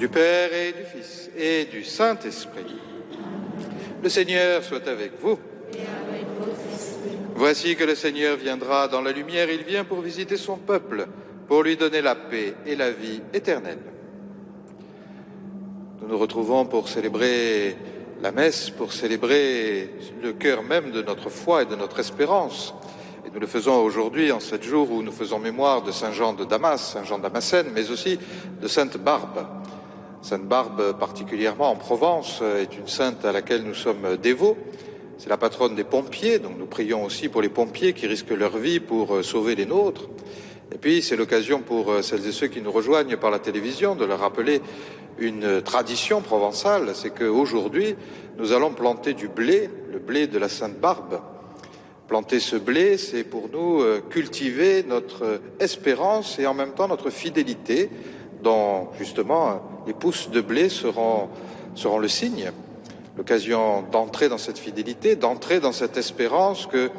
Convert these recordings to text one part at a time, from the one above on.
du Père et du Fils et du Saint-Esprit. Le Seigneur soit avec vous. Voici que le Seigneur viendra dans la lumière, il vient pour visiter son peuple, pour lui donner la paix et la vie éternelle. Nous nous retrouvons pour célébrer la messe, pour célébrer le cœur même de notre foi et de notre espérance. Et nous le faisons aujourd'hui, en 7 jours où nous faisons mémoire de Saint Jean de Damas, Saint Jean Damascène, mais aussi de Sainte Barbe. Sainte Barbe, particulièrement en Provence, est une sainte à laquelle nous sommes dévots. C'est la patronne des pompiers, donc nous prions aussi pour les pompiers qui risquent leur vie pour sauver les nôtres. Et puis c'est l'occasion pour celles et ceux qui nous rejoignent par la télévision de leur rappeler une tradition provençale, c'est qu'aujourd'hui nous allons planter du blé, le blé de la Sainte Barbe. Planter ce blé, c'est pour nous cultiver notre espérance et en même temps notre fidélité, dont justement les pousses de blé seront le signe, l'occasion d'entrer dans cette fidélité, d'entrer dans cette espérance que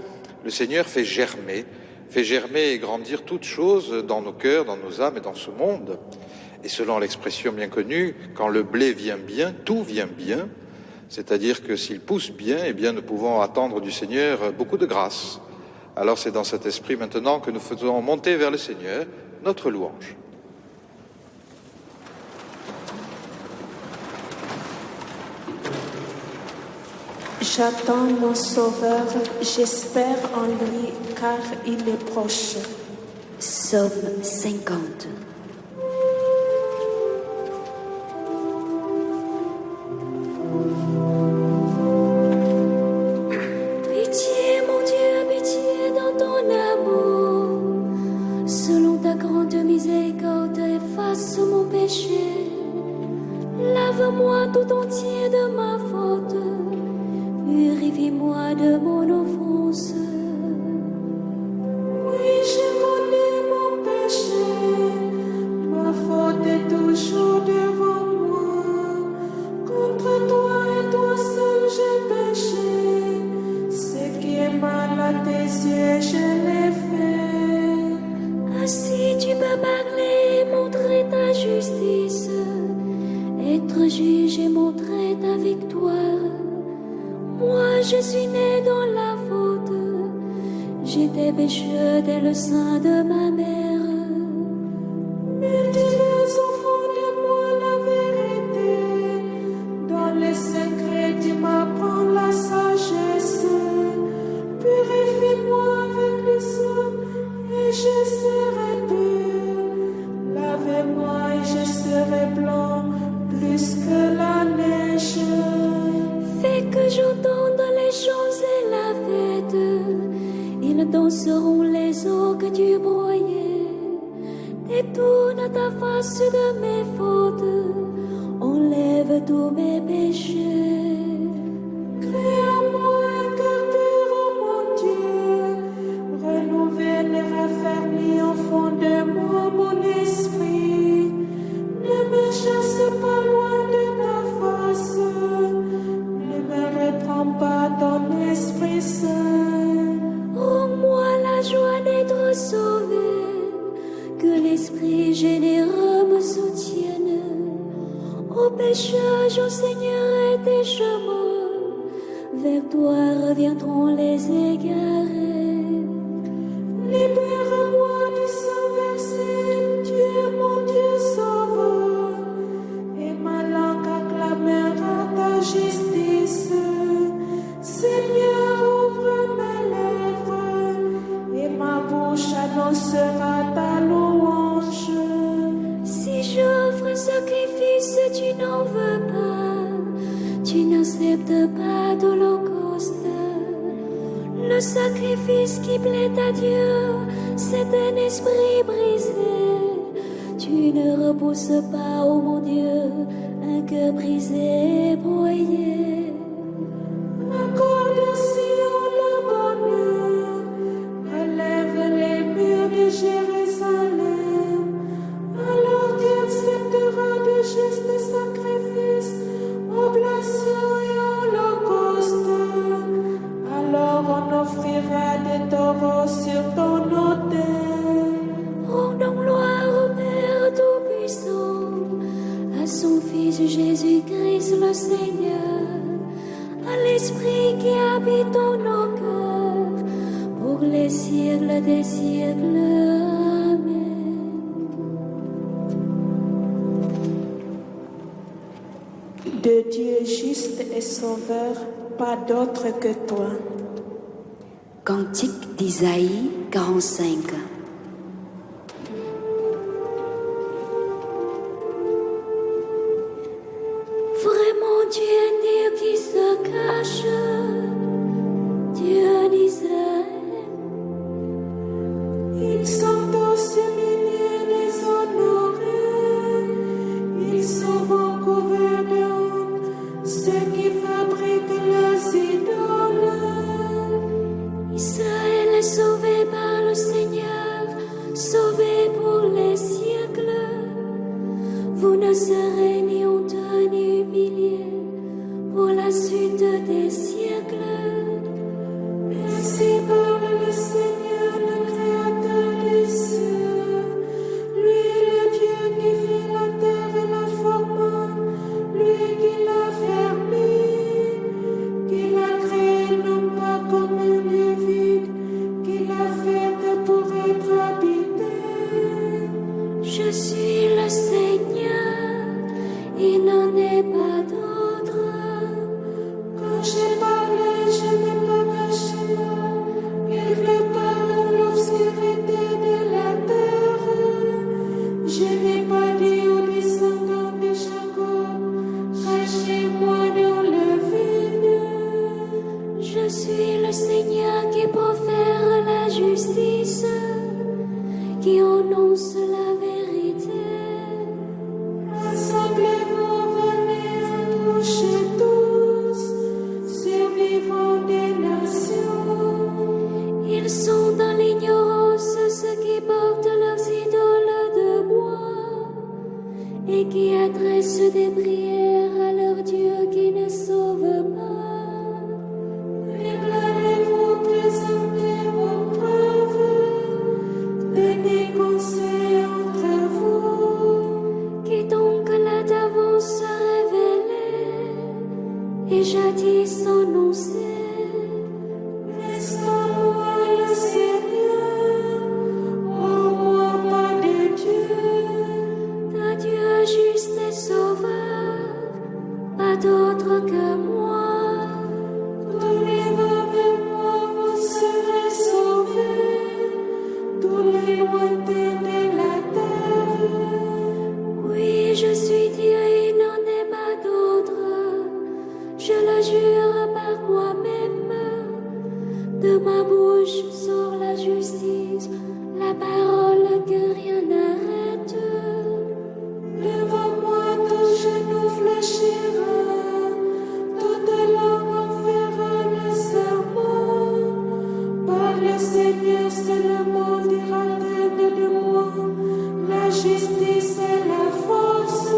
le Seigneur fait germer et grandir toutes choses dans nos cœurs, dans nos âmes et dans ce monde. Et selon l'expression bien connue, quand le blé vient bien, tout vient bien. C'est-à-dire que s'il pousse bien, eh bien nous pouvons attendre du Seigneur beaucoup de grâce. Alors c'est dans cet esprit maintenant que nous faisons monter vers le Seigneur notre louange. J'attends mon Sauveur, j'espère en lui, car il est proche. Psaume 50. Pitié, mon Dieu, pitié dans ton amour. Selon ta grande miséricorde, efface mon péché. Lave-moi tout entier de ma faute. Purifie-moi de mon offense. Oui, je connais mon péché, ma faute est toujours devant moi. Contre toi et toi seul j'ai péché, ce qui est mal à tes yeux je l'ai fait. Ainsi tu peux parler et montrer ta justice, être juge et montrer ta victoire. Moi, je suis né dans la faute, j'étais pécheur dès le sein de ma mère. Mais tu veux au fond de moi la vérité, dans les secrets tu m'apprends la sagesse. Purifie-moi avec le sang et je serai pur. Lavez-moi et je serai blanc plus que la neige. Fais que j'entende les chants et la fête, ils danseront les eaux que tu broyais. Détourne ta face de mes fautes, enlève tous mes péchés. Crée en moi un cœur pur, oh mon Dieu, renouvelle et raffermis au fond de moi mon esprit. Ne me chasse pas loin de ta face, ne me reprends pas ton Esprit Saint. Rends-moi la joie d'être sauvé, que l'Esprit généreux me soutienne. Ô péchage, ô Seigneur, et tes chemins, vers toi reviendront les égarés. Libère-moi du sang versé, tu es mon Dieu sauveur, et ma langue acclamera ta justice. Seigneur, ouvre mes lèvres, et ma bouche annoncera ta louange. Si j'offre un sacrifice, tu n'en veux pas, tu n'acceptes pas d'holocauste. Le sacrifice qui plaît à Dieu, c'est un esprit brisé. Tu ne repousses pas, ô mon Dieu, un cœur brisé et broyé. Accorde à Sion le bonheur, relève les murs de Jérusalem. Alors tu accepteras de justes sacrifices, oblations et holocaustes. Alors on offrira des taureaux sur ton autel. Rendons gloire au Père Tout-Puissant, à son de Dieu juste et sauveur, pas d'autre que toi. Cantique d'Isaïe 45. Vraiment, tu es un Dieu qui se cache, Dieu d'Israël. Ils sont tous humiliés, déshonorés, ils sont recouverts de honte, ceux qui fabriquent leurs idoles. Israël est sauvé par le Seigneur, sauvé pour les siècles. Vous ne serez ni honteux ni humiliés pour la suite des siècles. Ainsi parle le Seigneur, le Créateur des cieux, lui le Dieu qui fait la terre et la forme, lui qui l'a fermée, qui l'a créée non pas comme un lieu vide, qui l'a faite pour être habitée. Je suis le Seigneur, il n'en est pas d'autre. Quand j'ai parlé, je n'ai pas caché, quelque part dans l'obscurité de la terre. Je n'ai pas dit aux descendants de Jacob, cachez-moi dans le vide. Je suis le Seigneur qui profère la justice, qui annonce la vérité. Rassemblez-vous, venez, approchez tous, survivants des nations. Ils sont dans l'ignorance, ceux qui portent leurs idoles de bois et qui adressent des prières à leur Dieu qui ne sauve pas. Déclarez-vous, présentez vos preuves, donnez conseil entre vous. Qui donc l'a d'avance révélé et jadis annoncé. Est-ce en moi le Seigneur, oh moi pas de Dieu? De Dieu juste et sauveur, pas d'autre que moi. Tournez-vous vers moi, vous serez sauvés, tous les lointains de la terre. Oui, je suis Dieu, il n'en est pas d'autre. Je le jure par moi-même. De ma bouche sort la justice, la parole que rien n'arrête. Devant moi, tout genou fléchira, toute langue en fera le serment. Par le Seigneur seulement dira-t-elle de moi, la justice et la force.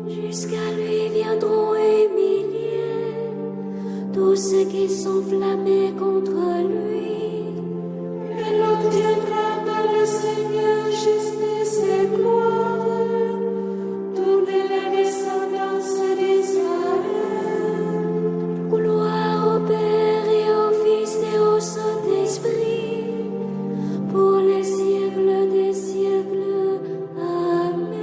Jusqu'à lui viendront humiliés tous ceux qui s'enflammaient contre lui. Elle obtiendra dans le Seigneur justice et gloire, toutes les descendances d'Israël. Gloire au Père et au Fils et au Saint-Esprit, pour les siècles des siècles. Amen.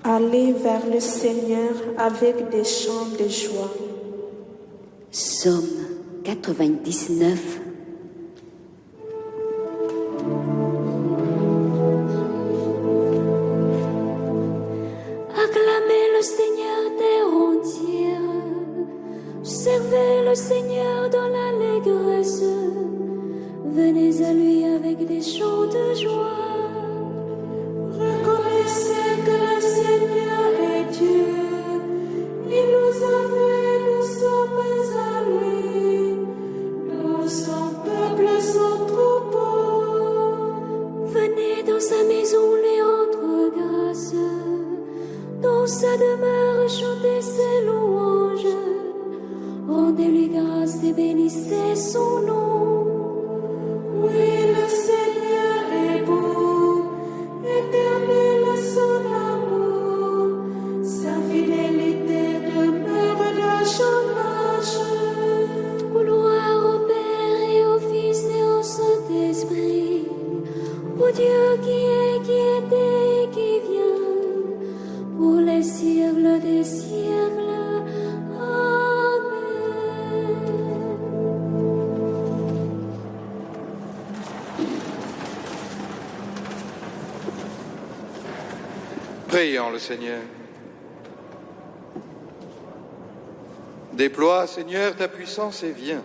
Allez vers le Seigneur avec des chants de joie. Psaume 99. Acclamez le Seigneur terre entière, servez le Seigneur dans l'allégresse, venez à lui avec des chants de joie. Reconnaissez que le Seigneur est Dieu. Il nous a fait, nous sommes à lui. Nous, son peuple, son troupeau. Venez dans sa maison lui rendre grâce, dans sa demeure chantez ses louanges, rendez-lui grâce et bénissez son nom. Oui, le Seigneur est beau, éternel son amour, sa fidélité demeure d'âge en âge. Gloire au Père et au Fils et au Saint-Esprit, au Dieu qui est Prions le Seigneur. Déploie, Seigneur, ta puissance et viens.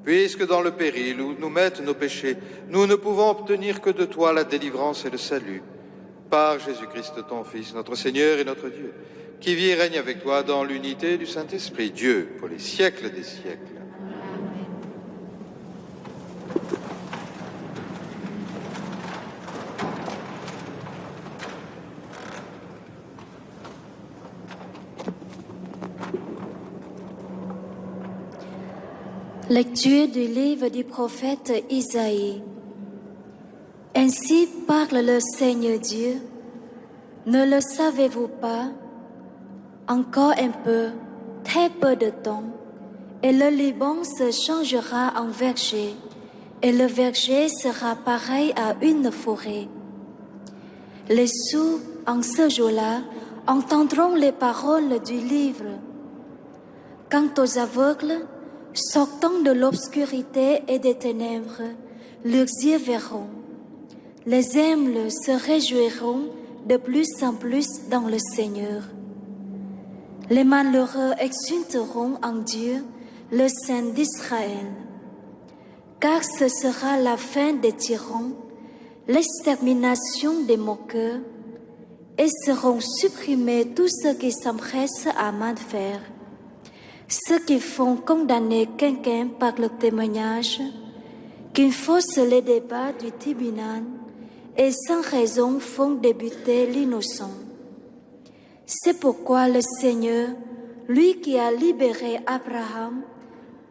Puisque dans le péril où nous mettent nos péchés, nous ne pouvons obtenir que de toi la délivrance et le salut. Par Jésus-Christ, ton Fils, notre Seigneur et notre Dieu, qui vit et règne avec toi dans l'unité du Saint-Esprit, Dieu, pour les siècles des siècles. Lecture du livre du prophète Isaïe. Ainsi parle le Seigneur Dieu. Ne le savez-vous pas? Encore un peu, très peu de temps, et le Liban se changera en verger, et le verger sera pareil à une forêt. Les sourds, en ce jour-là, entendront les paroles du livre. Quant aux aveugles, sortant de l'obscurité et des ténèbres, leurs yeux verront. Les humbles se réjouiront de plus en plus dans le Seigneur. Les malheureux exulteront en Dieu, le Saint d'Israël. Car ce sera la fin des tyrans, l'extermination des moqueurs, et seront supprimés tous ceux qui s'empressent à mal faire. Ceux qui font condamner quelqu'un par le témoignage, qui faussent les débats du tribunal et sans raison font débuter l'innocent. C'est pourquoi le Seigneur, lui qui a libéré Abraham,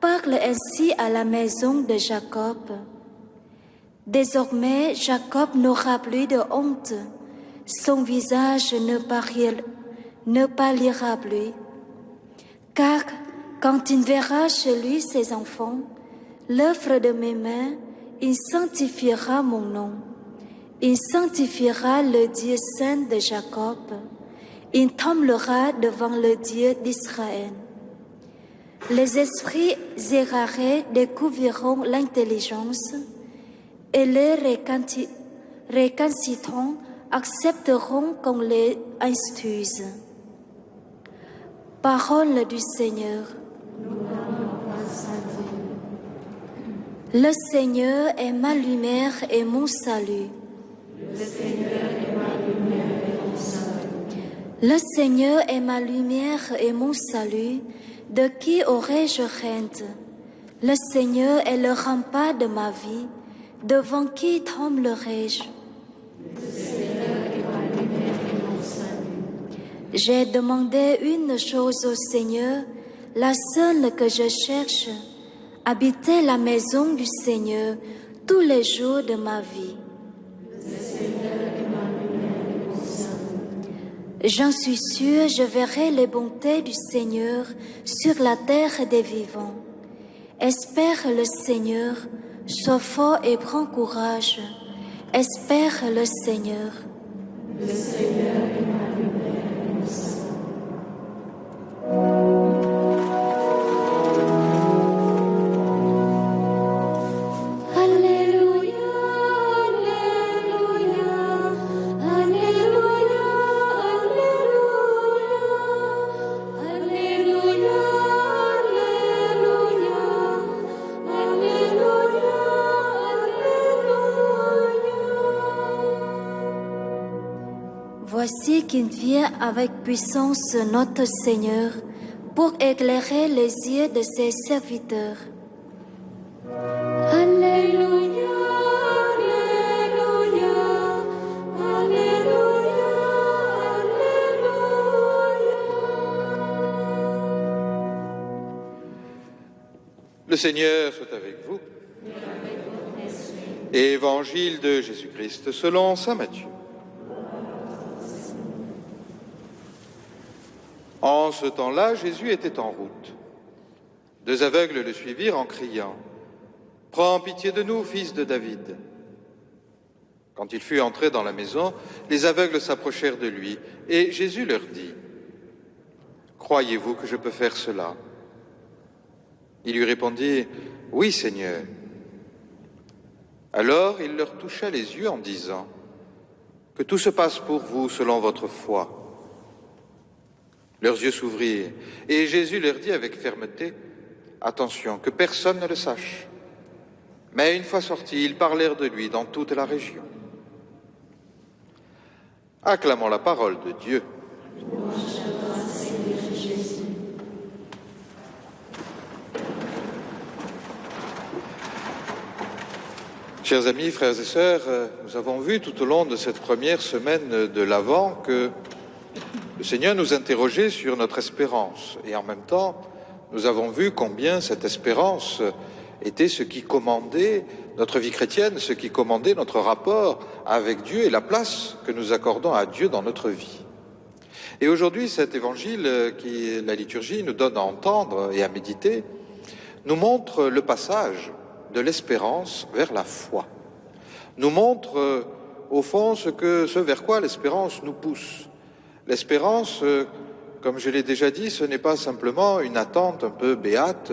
parle ainsi à la maison de Jacob. Désormais, Jacob n'aura plus de honte, son visage ne pâlira plus. Car quand il verra chez lui ses enfants, l'œuvre de mes mains, il sanctifiera mon nom. Il sanctifiera le Dieu saint de Jacob. Il tremblera devant le Dieu d'Israël. Les esprits égarés découvriront l'intelligence et les récalcitrants accepteront qu'on les instruise. Parole du Seigneur. Le Seigneur est ma lumière et mon salut. Le Seigneur est ma lumière et mon salut. Le Seigneur est ma lumière et mon salut. De qui aurais-je crainte? Le Seigneur est le rempart de ma vie. Devant qui tremblerai-je? Le Seigneur est ma lumière et mon salut. J'ai demandé une chose au Seigneur, la seule que je cherche, habiter la maison du Seigneur tous les jours de ma vie. Le Seigneur est ma lumière et mon salut. J'en suis sûre, je verrai les bontés du Seigneur sur la terre des vivants. Espère le Seigneur, sois fort et prends courage. Espère le Seigneur. Le Seigneur est ma lumière et mon salut. Voici qu'il vient avec puissance notre Seigneur pour éclairer les yeux de ses serviteurs. Alléluia, Alléluia, Alléluia, Alléluia. Le Seigneur soit avec vous. Évangile de Jésus-Christ selon saint Matthieu. En ce temps-là, Jésus était en route. 2 aveugles le suivirent en criant « Prends pitié de nous, fils de David !» Quand il fut entré dans la maison, les aveugles s'approchèrent de lui, et Jésus leur dit « Croyez-vous que je peux faire cela ?» Il lui répondit « Oui, Seigneur. » Alors il leur toucha les yeux en disant « que tout se passe pour vous selon votre foi. Leurs yeux s'ouvrirent, et Jésus leur dit avec fermeté, « Attention, que personne ne le sache. » Mais une fois sortis, ils parlèrent de lui dans toute la région. Acclamons la parole de Dieu. Chers amis, frères et sœurs, nous avons vu tout au long de cette première semaine de l'Avent que le Seigneur nous interrogeait sur notre espérance. Et en même temps, nous avons vu combien cette espérance était ce qui commandait notre vie chrétienne, ce qui commandait notre rapport avec Dieu et la place que nous accordons à Dieu dans notre vie. Et aujourd'hui, cet évangile qui la liturgie nous donne à entendre et à méditer nous montre le passage de l'espérance vers la foi. Nous montre au fond ce vers quoi l'espérance nous pousse. L'espérance, comme je l'ai déjà dit, ce n'est pas simplement une attente un peu béate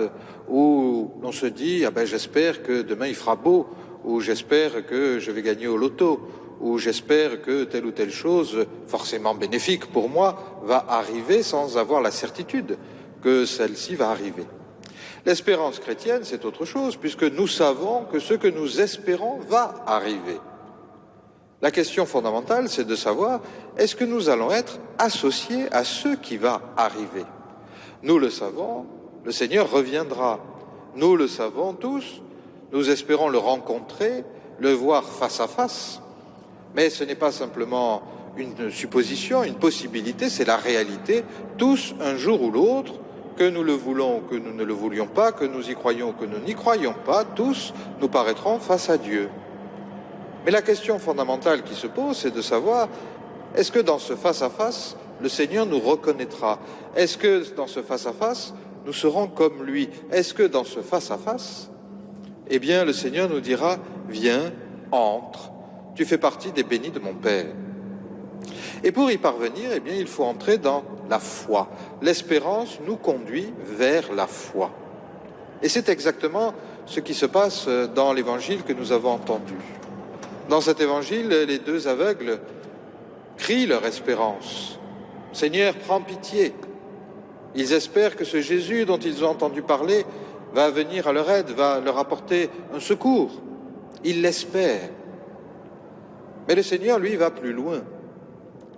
où l'on se dit « j'espère que demain il fera beau » ou « j'espère que je vais gagner au loto » ou « j'espère que telle ou telle chose, forcément bénéfique pour moi, va arriver sans avoir la certitude que celle-ci va arriver ». L'espérance chrétienne, c'est autre chose, puisque nous savons que ce que nous espérons va arriver. La question fondamentale, c'est de savoir, est-ce que nous allons être associés à ce qui va arriver? Nous le savons, le Seigneur reviendra. Nous le savons tous, nous espérons le rencontrer, le voir face à face. Mais ce n'est pas simplement une supposition, une possibilité, c'est la réalité. Tous, un jour ou l'autre, que nous le voulons ou que nous ne le voulions pas, que nous y croyons ou que nous n'y croyons pas, tous nous paraîtrons face à Dieu. Mais la question fondamentale qui se pose, c'est de savoir, est-ce que dans ce face-à-face, le Seigneur nous reconnaîtra? Est-ce que dans ce face-à-face, nous serons comme lui? Est-ce que dans ce face-à-face, eh bien, le Seigneur nous dira, viens, entre, tu fais partie des bénis de mon Père. Et pour y parvenir, eh bien, il faut entrer dans la foi. L'espérance nous conduit vers la foi. Et c'est exactement ce qui se passe dans l'évangile que nous avons entendu. Dans cet évangile, les deux aveugles crient leur espérance. « Seigneur, prends pitié !» Ils espèrent que ce Jésus dont ils ont entendu parler va venir à leur aide, va leur apporter un secours. Ils l'espèrent. Mais le Seigneur, lui, va plus loin.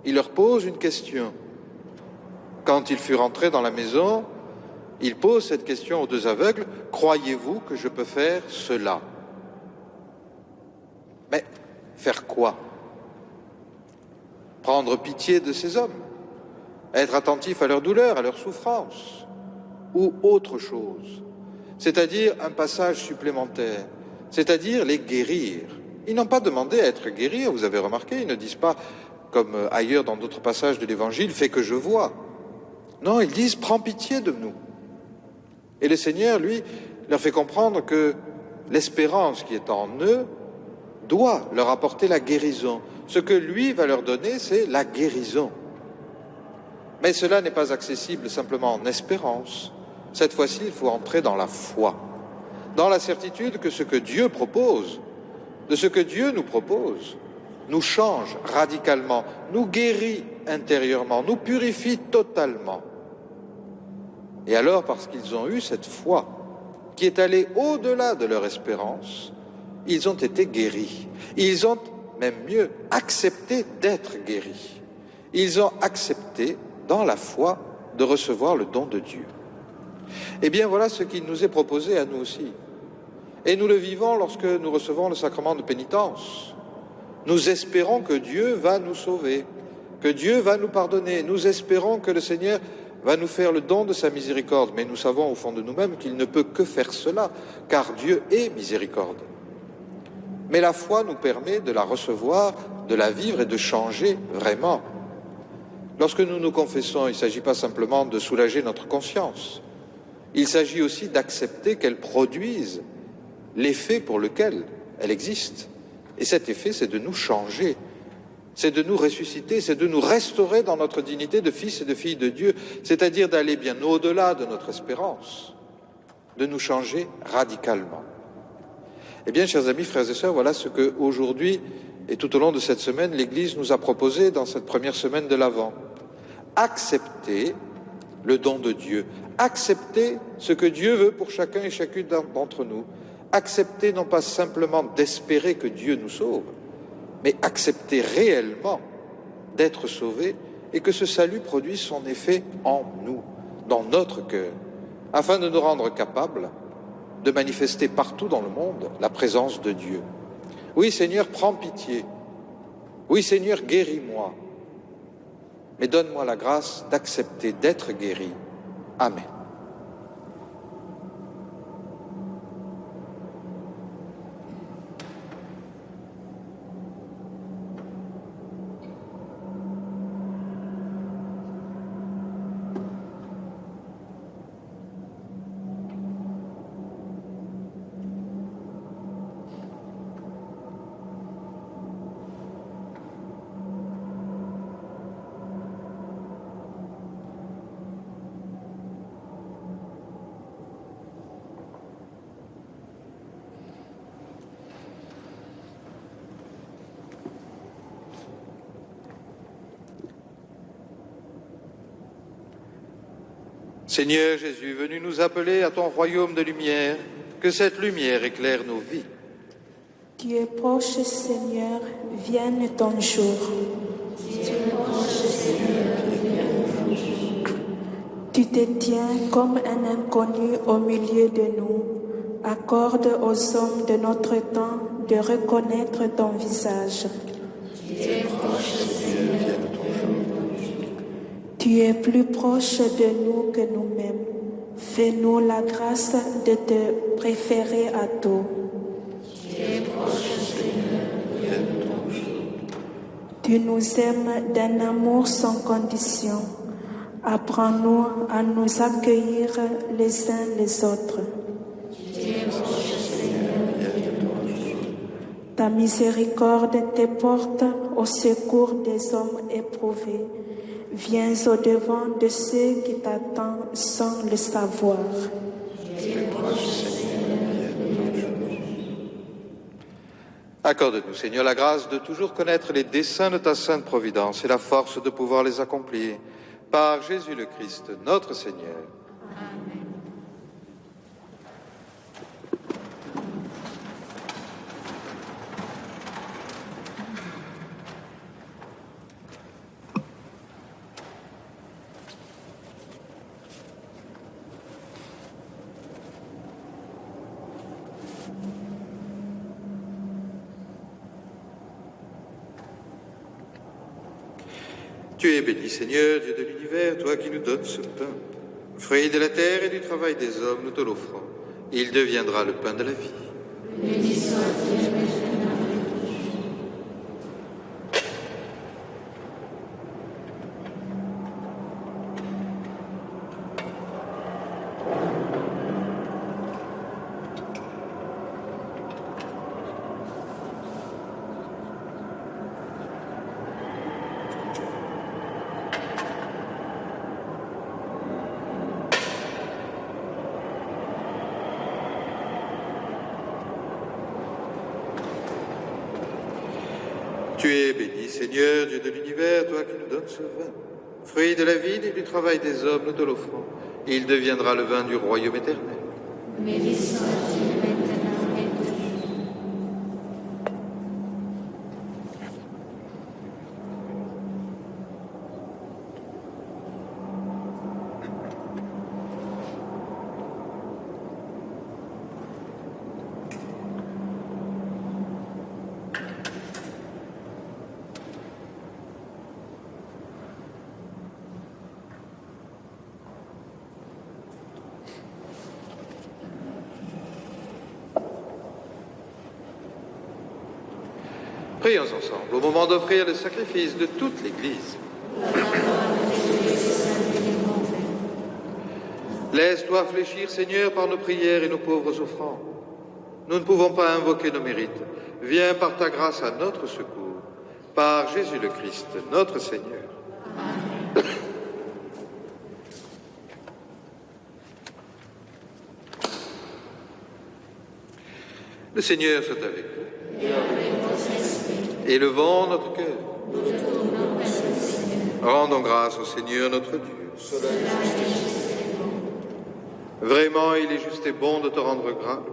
Il leur pose une question. Quand il fut rentré dans la maison, il pose cette question aux deux aveugles, « Croyez-vous que je peux faire cela ?» Mais faire quoi? Prendre pitié de ces hommes, être attentif à leur douleur, à leur souffrance, ou autre chose, c'est-à-dire un passage supplémentaire, c'est-à-dire les guérir. Ils n'ont pas demandé à être guéris, vous avez remarqué, ils ne disent pas, comme ailleurs dans d'autres passages de l'Évangile, « fais que je vois ». Non, ils disent « prends pitié de nous ». Et le Seigneur, lui, leur fait comprendre que l'espérance qui est en eux doit leur apporter la guérison. Ce que lui va leur donner, c'est la guérison. Mais cela n'est pas accessible simplement en espérance. Cette fois-ci, il faut entrer dans la foi, dans la certitude que ce que Dieu propose, de ce que Dieu nous propose, nous change radicalement, nous guérit intérieurement, nous purifie totalement. Et alors, parce qu'ils ont eu cette foi qui est allée au-delà de leur espérance, ils ont été guéris. Ils ont, même mieux, accepté d'être guéris. Ils ont accepté, dans la foi, de recevoir le don de Dieu. Eh bien, voilà ce qui nous est proposé à nous aussi. Et nous le vivons lorsque nous recevons le sacrement de pénitence. Nous espérons que Dieu va nous sauver, que Dieu va nous pardonner. Nous espérons que le Seigneur va nous faire le don de sa miséricorde. Mais nous savons au fond de nous-mêmes qu'il ne peut que faire cela, car Dieu est miséricorde. Mais la foi nous permet de la recevoir, de la vivre et de changer vraiment. Lorsque nous nous confessons, il ne s'agit pas simplement de soulager notre conscience. Il s'agit aussi d'accepter qu'elle produise l'effet pour lequel elle existe. Et cet effet, c'est de nous changer, c'est de nous ressusciter, c'est de nous restaurer dans notre dignité de fils et de filles de Dieu, c'est-à-dire d'aller bien au-delà de notre espérance, de nous changer radicalement. Eh bien, chers amis, frères et sœurs, voilà ce que aujourd'hui Et tout au long de cette semaine, l'Église nous a proposé, dans cette première semaine de l'Avent, accepter le don de Dieu, accepter ce que Dieu veut pour chacun et chacune d'entre nous, accepter non pas simplement d'espérer que Dieu nous sauve, mais accepter réellement d'être sauvés et que ce salut produise son effet en nous, dans notre cœur, afin de nous rendre capables de manifester partout dans le monde la présence de Dieu. Oui, Seigneur, prends pitié. Oui, Seigneur, guéris-moi. Mais donne-moi la grâce d'accepter d'être guéri. Amen. Seigneur Jésus, venu nous appeler à ton royaume de lumière, que cette lumière éclaire nos vies. Tu es proche, Seigneur, vienne ton jour. Tu te tiens comme un inconnu au milieu de nous. Accorde aux hommes de notre temps de reconnaître ton visage. Tu es plus proche de nous que nous-mêmes. Fais-nous la grâce de te préférer à tout. Tu nous aimes d'un amour sans condition. Apprends-nous à nous accueillir les uns les autres. Ta miséricorde te porte au secours des hommes éprouvés. Viens au-devant de ceux qui t'attendent sans le savoir. Accorde-nous, Seigneur, la grâce de toujours connaître les desseins de ta sainte providence et la force de pouvoir les accomplir. Par Jésus le Christ, notre Seigneur. Tu es béni, Seigneur, Dieu de l'univers, toi qui nous donnes ce pain. Fruit de la terre et du travail des hommes, nous te l'offrons. Il deviendra le pain de la vie. Béni soit-il maintenant. Tu es béni, Seigneur, Dieu de l'univers, toi qui nous donnes ce vin. Fruit de la vigne et du travail des hommes, nous te l'offrons. Il deviendra le vin du royaume éternel. Béni soit-il maintenant et toujours. Prions ensemble au moment d'offrir le sacrifice de toute l'Église. Laisse-toi fléchir, Seigneur, par nos prières et nos pauvres offrandes. Nous ne pouvons pas invoquer nos mérites. Viens par ta grâce à notre secours. Par Jésus le Christ, notre Seigneur. Le Seigneur soit avec vous. Élevons notre cœur. Rendons grâce au Seigneur notre Dieu. Vraiment, il est juste et bon de te rendre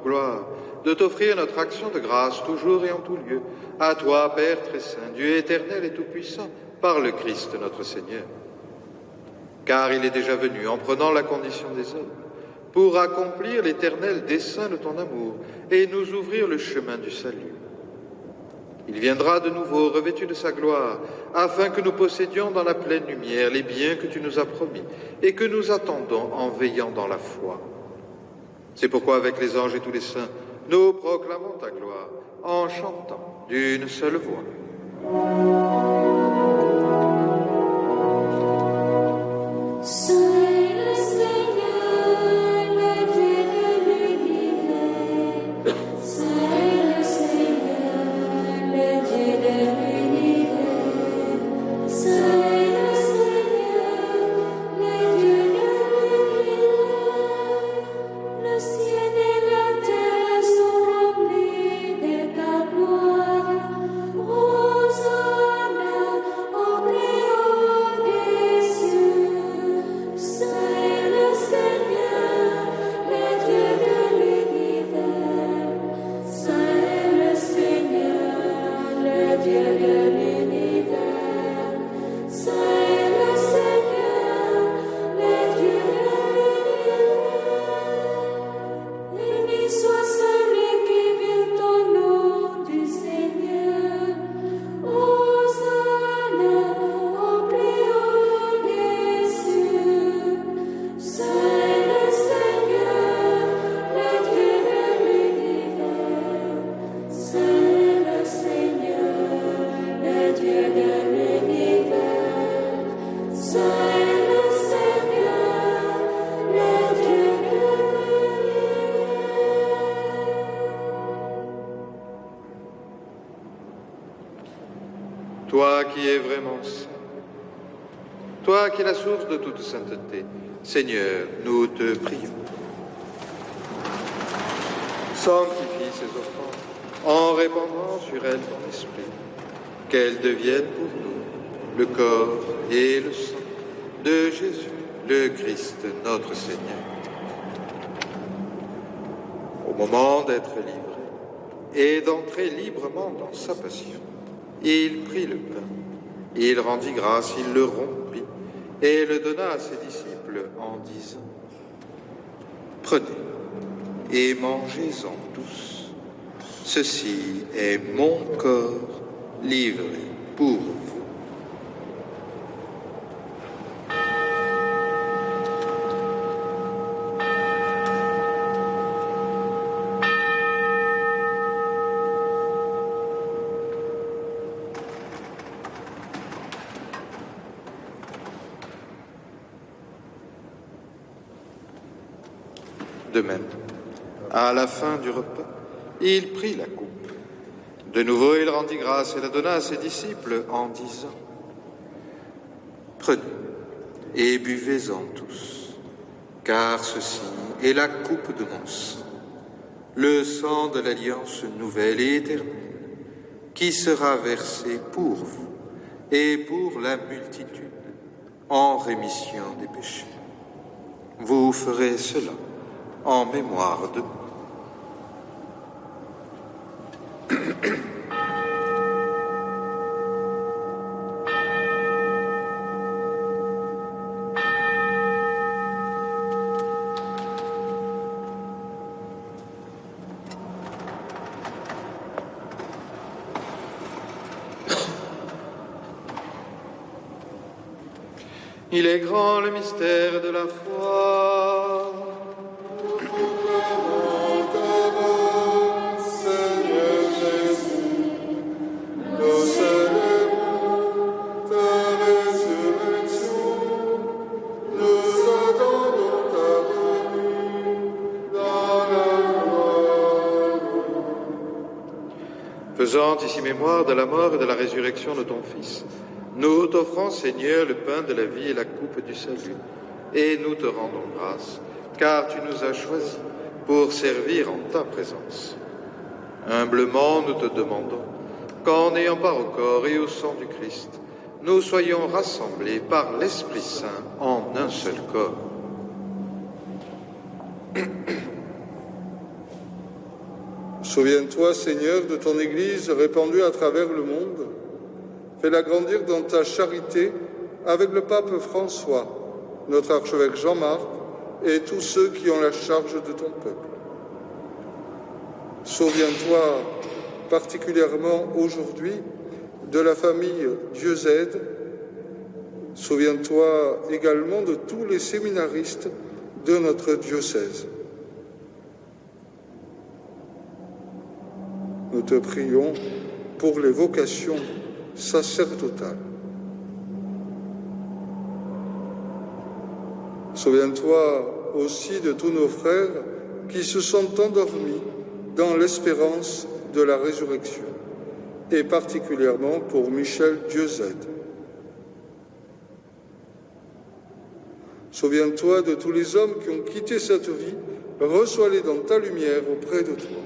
gloire, de t'offrir notre action de grâce toujours et en tout lieu. À toi, Père très saint, Dieu éternel et tout-puissant, par le Christ notre Seigneur. Car il est déjà venu en prenant la condition des hommes, pour accomplir l'éternel dessein de ton amour et nous ouvrir le chemin du salut. Il viendra de nouveau revêtu de sa gloire, afin que nous possédions dans la pleine lumière les biens que tu nous as promis et que nous attendons en veillant dans la foi. C'est pourquoi avec les anges et tous les saints, nous proclamons ta gloire en chantant d'une seule voix. Toi qui es vraiment saint, toi qui es la source de toute sainteté, Seigneur, nous te prions. Sanctifie ces offrandes en répandant sur elles ton esprit, qu'elles deviennent pour nous le corps et le sang de Jésus, le Christ, notre Seigneur. Au moment d'être livré et d'entrer librement dans sa passion, il prit le pain, il rendit grâce, il le rompit et le donna à ses disciples en disant : « Prenez et mangez-en tous. Ceci est mon corps livré pour vous. » De même, à la fin du repas, il prit la coupe. De nouveau, il rendit grâce et la donna à ses disciples en disant : « Prenez et buvez-en tous, car ceci est la coupe de mon sang, le sang de l'alliance nouvelle et éternelle, qui sera versé pour vous et pour la multitude en rémission des péchés. Vous ferez cela en mémoire de moi. » Il est grand le mystère de la foi. Faisant ici mémoire de la mort et de la résurrection de ton Fils, nous t'offrons, Seigneur, le pain de la vie et la coupe du salut, et nous te rendons grâce, car tu nous as choisis pour servir en ta présence. Humblement, nous te demandons qu'en ayant part au corps et au sang du Christ, nous soyons rassemblés par l'Esprit Saint en un seul corps. Souviens-toi, Seigneur, de ton Église répandue à travers le monde. Fais-la grandir dans ta charité avec le pape François, notre archevêque Jean-Marc et tous ceux qui ont la charge de ton peuple. Souviens-toi particulièrement aujourd'hui de la famille Dieu aide. Souviens-toi également de tous les séminaristes de notre diocèse. Nous te prions pour les vocations sacerdotales. Souviens-toi aussi de tous nos frères qui se sont endormis dans l'espérance de la résurrection, et particulièrement pour Michel Dieuzède. Souviens-toi de tous les hommes qui ont quitté cette vie, reçois-les dans ta lumière auprès de toi.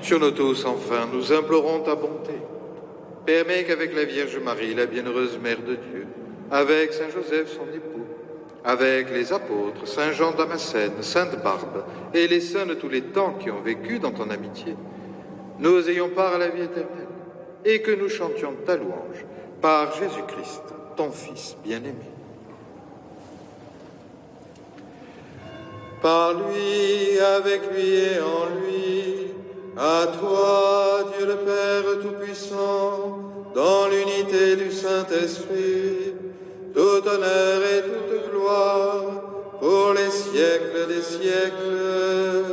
Sur nous tous, enfin, nous implorons ta bonté. Permets qu'avec la Vierge Marie, la bienheureuse Mère de Dieu, avec Saint Joseph, son époux, avec les apôtres, Saint Jean Damascène, Sainte Barbe, et les saints de tous les temps qui ont vécu dans ton amitié, nous ayons part à la vie éternelle, et que nous chantions ta louange par Jésus-Christ, ton Fils bien-aimé. Par lui, avec lui et en lui, à toi, Dieu le Père Tout-Puissant, dans l'unité du Saint-Esprit, tout honneur et toute gloire, pour les siècles des siècles.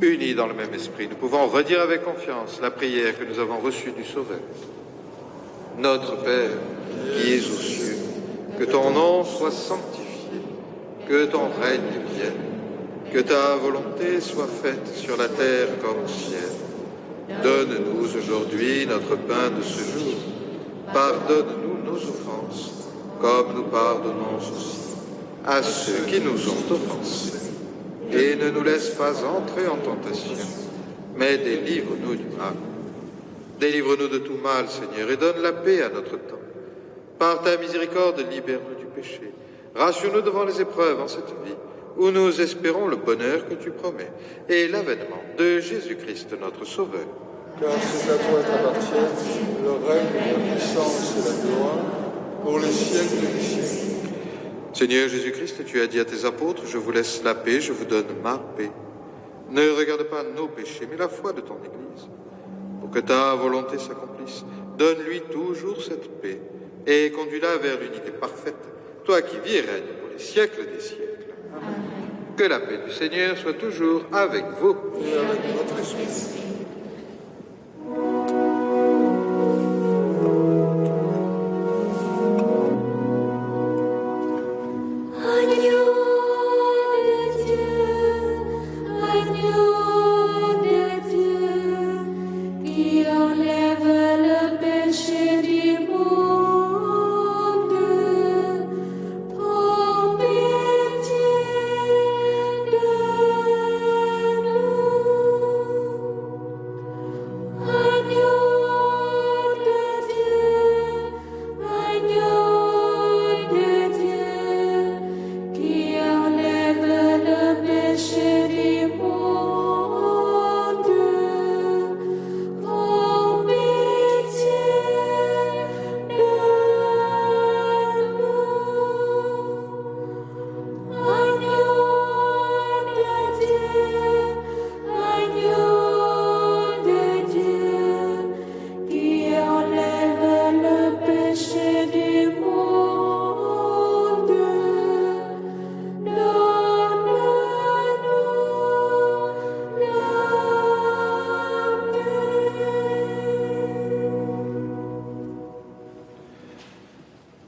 Unis dans le même esprit, nous pouvons redire avec confiance la prière que nous avons reçue du Sauveur. Notre Père, qui es aux cieux, que ton nom soit sanctifié, que ton règne vienne, que ta volonté soit faite sur la terre comme au ciel. Donne-nous aujourd'hui notre pain de ce jour. Pardonne-nous nos offenses, comme nous pardonnons aussi à ceux qui nous ont offensés. Et ne nous laisse pas entrer en tentation, mais délivre-nous du mal. Délivre-nous de tout mal, Seigneur, et donne la paix à notre temps. Par ta miséricorde, libère-nous du péché. Rassure-nous devant les épreuves en cette vie, où nous espérons le bonheur que tu promets, et l'avènement de Jésus-Christ, notre Sauveur. Car c'est à toi qu'appartiennent le règne, la puissance et la gloire, pour les siècles des siècles. Seigneur Jésus-Christ, tu as dit à tes apôtres, je vous laisse la paix, je vous donne ma paix. Ne regarde pas nos péchés, mais la foi de ton Église. Pour que ta volonté s'accomplisse, donne-lui toujours cette paix et conduis-la vers l'unité parfaite, toi qui vis et règnes pour les siècles des siècles. Amen. Que la paix du Seigneur soit toujours avec vous. Et avec votre esprit.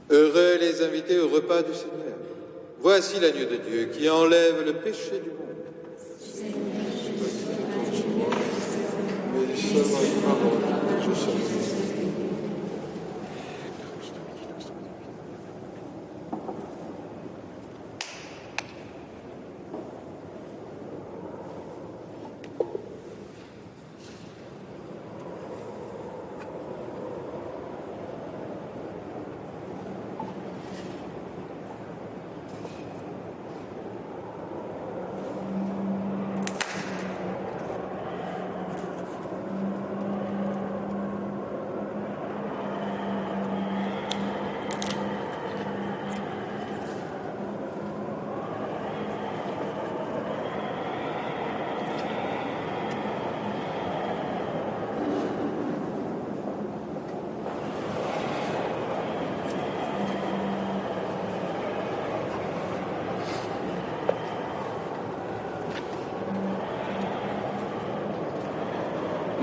Heureux les invités au repas du Seigneur. Voici l'agneau de Dieu qui enlève le péché du monde. Mais seulement une parole, je serai.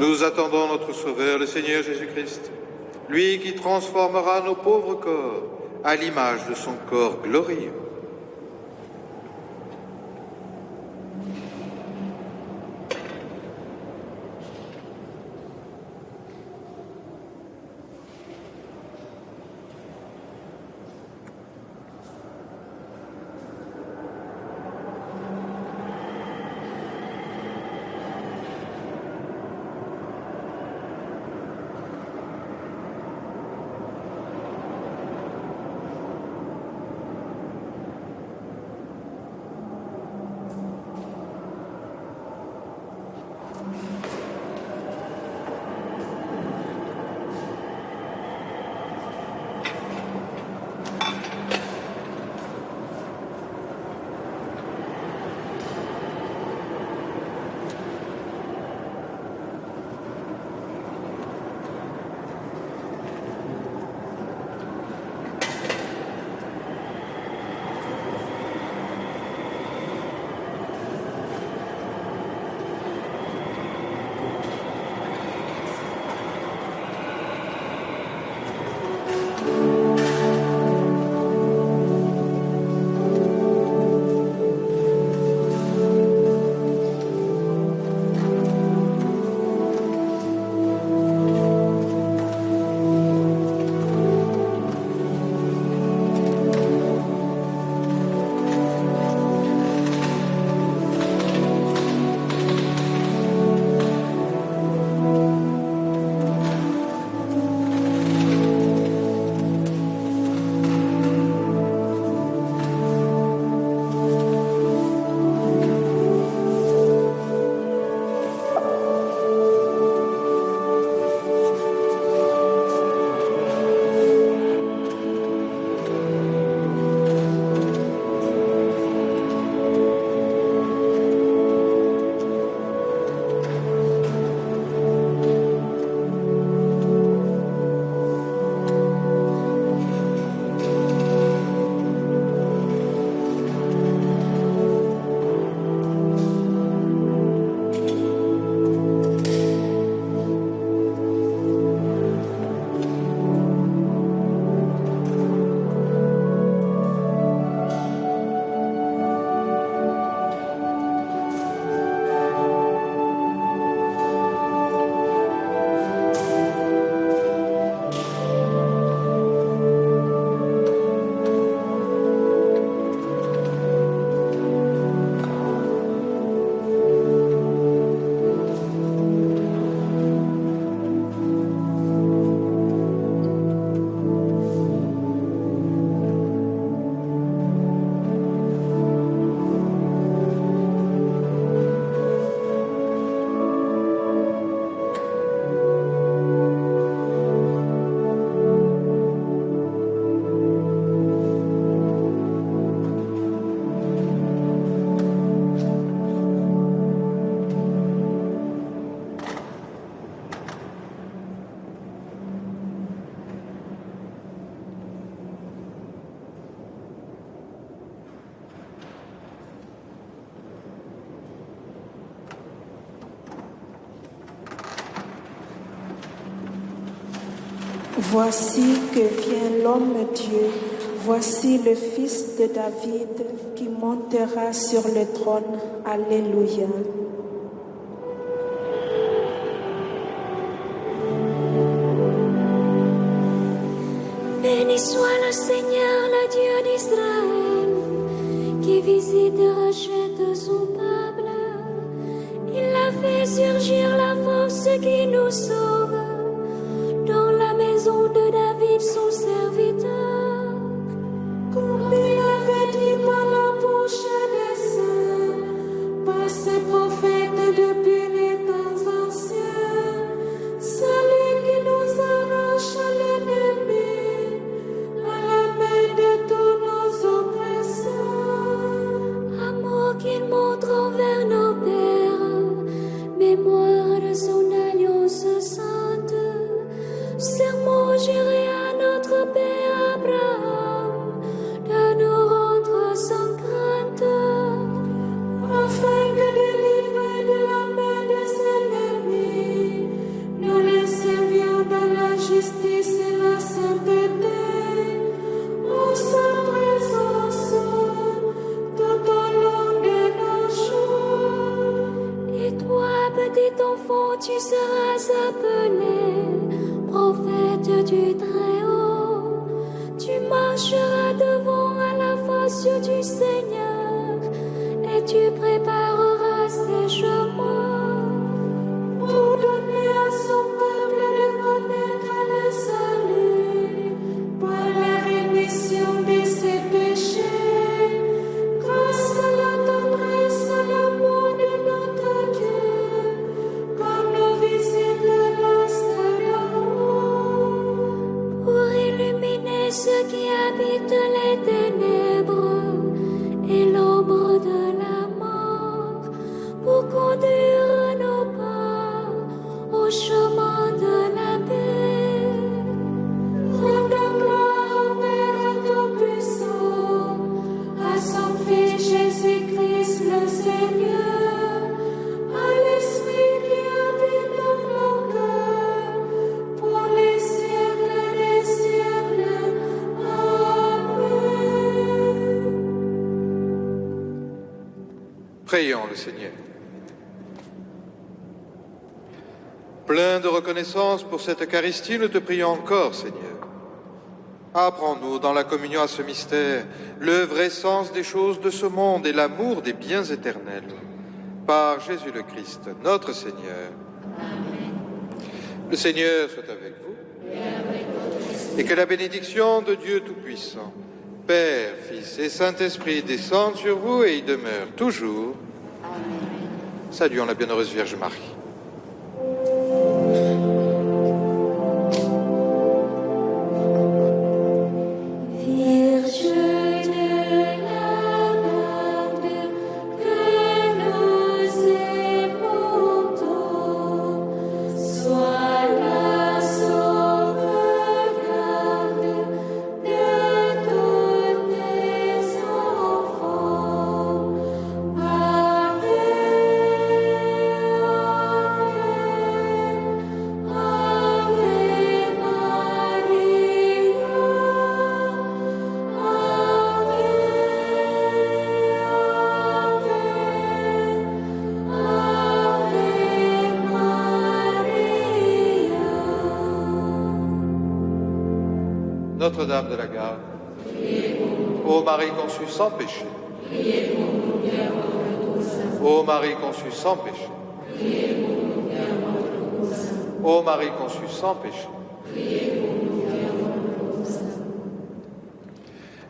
Nous attendons notre Sauveur, le Seigneur Jésus-Christ, lui qui transformera nos pauvres corps à l'image de son corps glorieux. Voici que vient l'homme Dieu, voici le fils de David qui montera sur le trône. Alléluia. Béni soit le Seigneur, le Dieu d'Israël, qui visite et rachète son peuple. Il a fait surgir la force qui nous sauve dans la maison de David, son serviteur. Comme il avait dit par la bouche des saints, par ses prophètes depuis les temps anciens, celui qui nous arrache à l'ennemi, à la main de tous nos oppresseurs. Amour qu'il montre envers nos pères, mémoire de son alliance sainte, serment juré à notre Père. du Très-Haut. Tu marcheras devant à la face du Seigneur et tu prépareras ses chemins. Pour donner à son peuple de connaître le salut, par la rémission de ses péchés, grâce à la tendresse, à l'amour de notre Dieu, quand nous visite l'astre d'en haut. Pour illuminer ceux qui habitent les ténèbres et l'ombre de la mort, pour conduire nos pas au chemin de la paix. Rendons gloire au Père Tout-Puissant, à son Fils Jésus-Christ le Seigneur, à l'Esprit qui habite dans nos cœurs, pour les siècles des siècles. Amen. Prions le Seigneur. Plein de reconnaissance pour cette Eucharistie, nous te prions encore, Seigneur. Apprends-nous dans la communion à ce mystère le vrai sens des choses de ce monde et l'amour des biens éternels. Par Jésus le Christ, notre Seigneur. Amen. Le Seigneur soit avec vous. Et que la bénédiction de Dieu Tout-Puissant, Père, Fils et Saint-Esprit descende sur vous et y demeure toujours. Amen. Saluons la bienheureuse Vierge Marie. Vierge de la garde, que nous aimons tant, sois la sauvegarde de tous tes enfants. Ave, Ave, Ave Maria. Notre-Dame de la Garde, ô Marie conçue sans péché, ô Marie conçue sans péché, ô Marie conçue sans péché,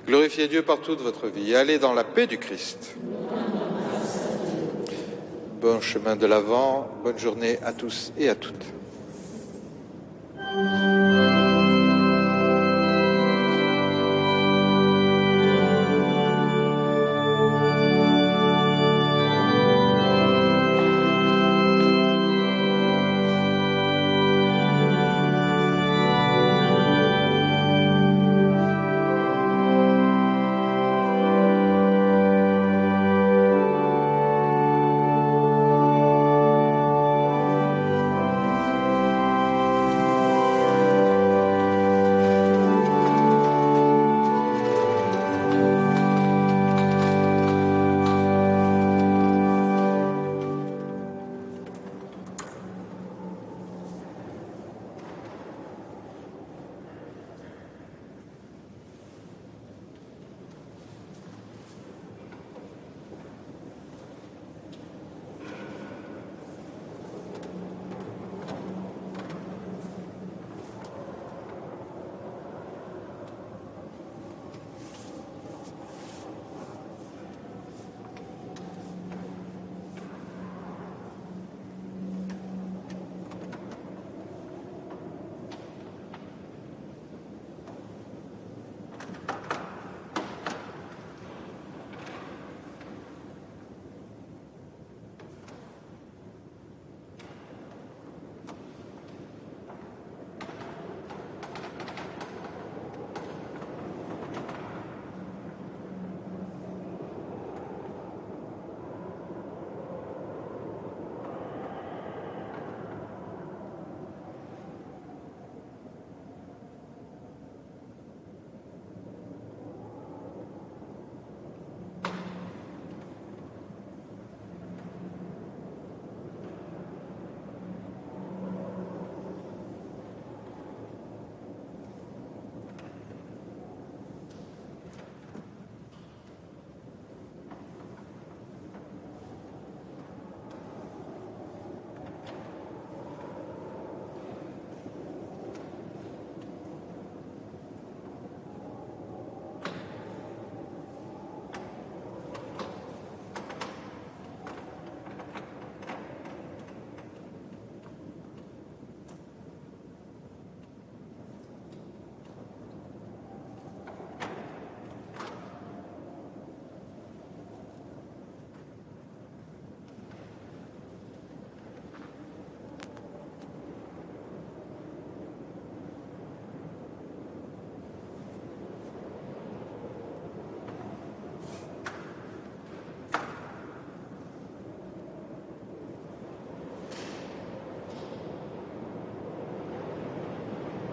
glorifiez Dieu par toute votre vie et allez dans la paix du Christ. Bon chemin de l'Avent, bonne journée à tous et à toutes.